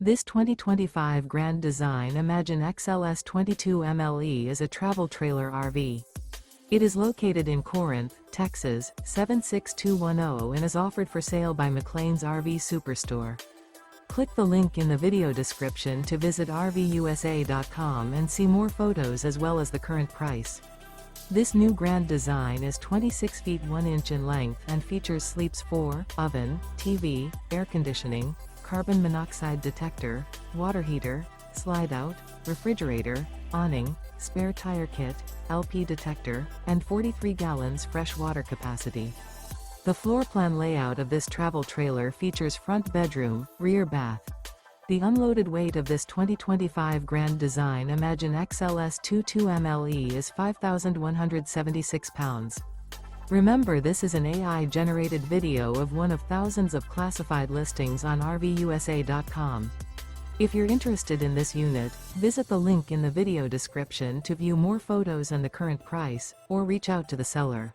This 2025 Grand Design Imagine XLS 22 MLE is a travel trailer RV. It is located in Corinth, Texas, 76210 and is offered for sale by McClain's RV Superstore. Click the link in the video description to visit RVUSA.com and see more photos as well as the current price. This new Grand Design is 26 feet 1 inch in length and features sleeps 4, oven, TV, air conditioning, carbon monoxide detector, water heater, slide-out, refrigerator, awning, spare tire kit, LP detector, and 43 gallons fresh water capacity. The floor plan layout of this travel trailer features front bedroom, rear bath. The unloaded weight of this 2025 Grand Design Imagine XLS 22 MLE is 5,176 pounds. Remember, this is an AI-generated video of one of thousands of classified listings on RVUSA.com. If you're interested in this unit, visit the link in the video description to view more photos and the current price, or reach out to the seller.